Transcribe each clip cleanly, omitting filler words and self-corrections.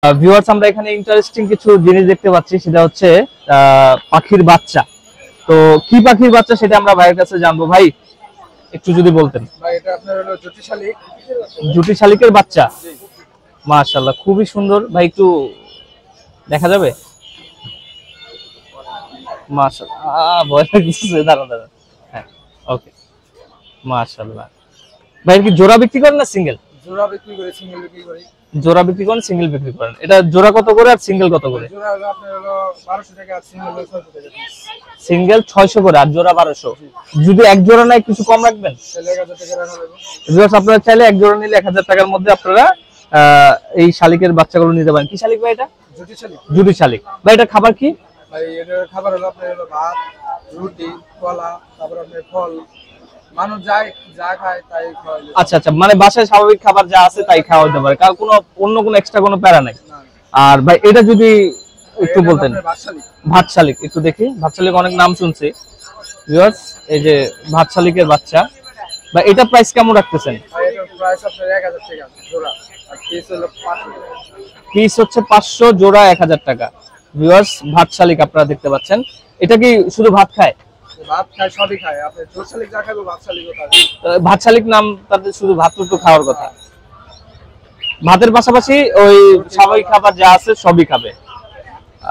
Viewers, আমরা এখানে interesting কিছু জিনিস দেখতে পাচ্ছি, সেটা হচ্ছে পাখির বাচ্চা। তো কি পাখির বাচ্চা সেটা আমরা ভাইয়ের কাছে জানবো। ভাই একটু যদি বলতেন। ভাই এটা আপনার হলো জুটি শালিক। জুটি শালিকের বাচ্চা, মাশাআল্লাহ খুবই সুন্দর। ভাই একটু দেখা যাবে? মাশাআল্লাহ, ভয় লাগছে, দাঁড়ান দাঁড়ান। হ্যাঁ, ওকে, মাশাআল্লাহ। ভাই কি জোড়া বিক্রি করেন না সিঙ্গেল? জোড়া বিক্রি করে, সিঙ্গেল বিক্রি করি। জোড়া বিক্রি করেন, সিঙ্গেল বিক্রি করেন। এটা জোড়া কত করে আর সিঙ্গেল কত করে? জোড়া হলো আপনার হলো 1200 টাকা, আর সিঙ্গেল হলো 600 টাকা পিস। সিঙ্গেল 600 করে আর জোড়া 1200। যদি এক জোড়া নাই কিছু কম রাখবেন? তাহলে 1000 টাকা রাখা যাবে। ভিউয়ার্স, আপনারা চাইলে এক জোড়া নিলে 1000 টাকার মধ্যে আপনারা এই শালিকের বাচ্চাগুলো নিতে পারেন। কি শালিক ভাই এটা? জুটি শালিক। জুটি শালিক। ভাই এটা খাবার কি? ভাই এটার খাবার হলো আপনার হলো ভাত, রুটি, কলা, তারপর আপনার ফল। মানুষ যা খায় তাই খাওয়াই। আচ্ছা আচ্ছা, মানে বাসায় স্বাভাবিক খাবার যা আছে তাই খাওয়া হতে পারে, কারণ কোনো অন্য কোনো এক্সট্রা কোনো প্যারা নাই। আর ভাই এটা যদি একটু বলতেন। ভাত শালিক, একটু দেখি। ভাত শালিক অনেক নাম শুনছি ভিউয়ার্স। এই যে ভাত শালিকের বাচ্চা, বা এটা প্রাইস কেমন রাখতেছেন? ভাই এটার প্রাইস আপনার 1000 টাকা জোড়া, আর পিস হলো 500 টাকা। পিস হচ্ছে 500, জোড়া 1000 টাকা। ভিউয়ার্স, ভাত শালিক আপনারা দেখতে পাচ্ছেন। এটা কি শুধু ভাত খায়? ভাত খায়, সবই খায়। আপনি জোড় শালিক যা খাবে ভাত শালিকও খাবে। ভাত শালিক নাম, তাদের শুধু ভাত তো খাওয়ার কথা। ভাতের পাশাপাশি ওই স্বাভাবিক খাবার যা আছে সবই খাবে।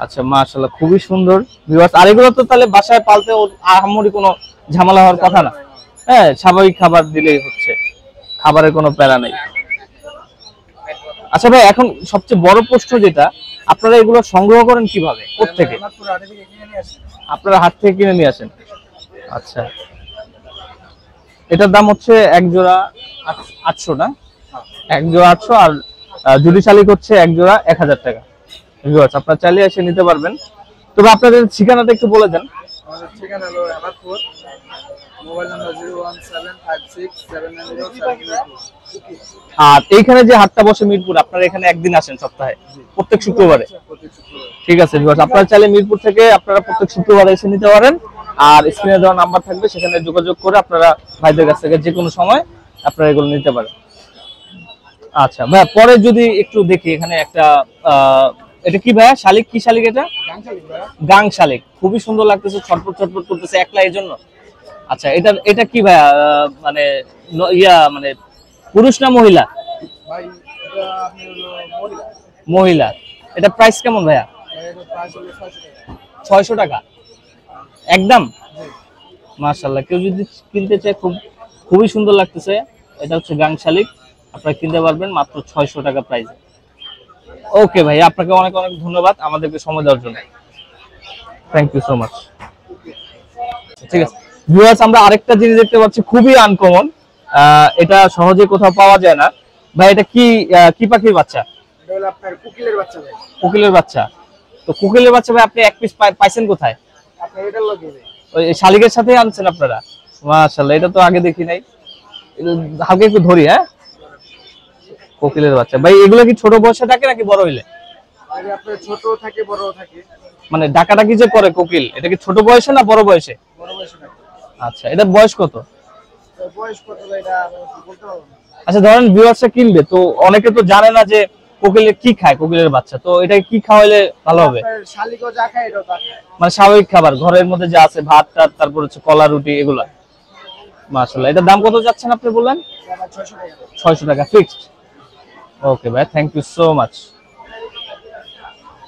আচ্ছা, মাশাআল্লাহ খুবই সুন্দর ভিউয়ার্স। আর এগুলো তো তাহলে বাসায় পালতে আহামরি কোনো ঝামেলা হওয়ার কথা না। হ্যাঁ, স্বাভাবিক খাবার দিলেই হচ্ছে, খাবারের কোনো প্যারা নেই। আচ্ছা ভাই, এখন সবচেয়ে বড় প্রশ্ন যেটা, আপনারা এগুলো সংগ্রহ করেন কিভাবে, কোত্থেকে? আপনারা হাট থেকে কিনে নিয়ে আসেন? আচ্ছা, এটার দাম হচ্ছে এক জোড়া 800 না? এক জোড়া 800, আর জুটি শালিক হচ্ছে এক জোড়া 1000 টাকা। ভিউয়ার্স, আপনারা চাইলে এসে নিতে পারবেন। তবে আপনাদের ঠিকানাটা একটু বলে দেন। আমাদের ঠিকানা হলো হেমাদপুর, মোবাইল নাম্বার 01756790792। আর এইখানে যে হাটটা বসে মিরপুর, আপনারা এখানে একদিন আসেন সপ্তাহে, প্রত্যেক শুক্রবারে? ঠিক আছে ভিউয়ার্স, আপনারা চাইলে মিরপুর থেকে আপনারা প্রত্যেক শুক্রবারে এসে নিতে পারেন। আর স্ক্রিনে দেওয়া নাম্বার থাকবে, সেখানে যোগাযোগ করে আপনারা ভাইদের কাছ থেকে যে কোনো সময় আপনারা এগুলো নিতে পারেন। আচ্ছা ভাইয়া, পরে যদি একটু দেখি এখানে একটা এটা কি ভাইয়া, শালিক? কি শালিক এটা? গাং শালিক। খুবই সুন্দর লাগতেছে, ছটফট ছটফট করতেছে, একলা এই জন্য। আচ্ছা, এটা কি ভাইয়া, মানে মানে পুরুষ না মহিলা? ভাই এটা আপনি হলো মহিলা। মহিলা। এটা প্রাইস কেমন ভাইয়া? এটা প্রাইস হলো 600 টাকা। 600 টাকা একদম? মাশাআল্লাহ, কেউ যদি কিনতে চায়, খুবই সুন্দর লাগতেছে। এটা হচ্ছে গাং শালিক, আপনারা কিনতে পারবেন মাত্র 600 টাকা প্রাইসে। ওকে ভাই, আপনাকে অনেক অনেক ধন্যবাদ আমাদেরকে সময় দেওয়ার জন্য। Thank you so much. ঠিক আছে ভিউয়ার্স, আমরা আরেকটা জিনিস দেখতে পাচ্ছি, খুবই আনকমন। এটা সহজে কোথাও পাওয়া যায় না। ভাই এটা কি পাখির বাচ্চা? এটা হলো আপনার কোকিলের বাচ্চা ভাই। কোকিলের বাচ্চা। তো কোকিলের বাচ্চা ভাই আপনি এক পিস পাইছেন কোথায়? আপনি এটার লগে ওই শালিকের সাথেই আনছেন আপনারা? মাশাআল্লাহ, এটা তো আগে দেখি নাই। হালকা একটু ধরি। হ্যাঁ, কোকিলের বাচ্চা। ভাই এগুলো কি ছোট বয়সে থাকে নাকি বড় হইলে? আরে আপনার ছোট থাকে, বড় থাকে। মানে ডাকাডাকি যে করে কোকিল, এটা কি ছোট বয়সে না বড় বয়সে? বড় বয়সে থাকে। আচ্ছা, এটা বয়স কত? বয়স কত এটা আমি বলতে পারবো না। আচ্ছা, ধরেন ভিউয়ার্সরা কিনবে, তো অনেকে তো জানে না যে কোকিলের কি খায়, কোকিলের বাচ্চা। তো এটা কি খাওয়াইলে ভালো হবে? শালিকও যা খায় এটাও তা খায়। মানে স্বাভাবিক খাবার, ঘরের মধ্যে যা আছে, ভাত টাত, তারপর হচ্ছে কলা, রুটি, এগুলা। মাশাআল্লাহ, এটার দাম কত যাচ্ছেন আপনি বললেন? 600 টাকা। 600 টাকা ফিক্সড। ওকে ভাই, থ্যাংক ইউ সো মাচ।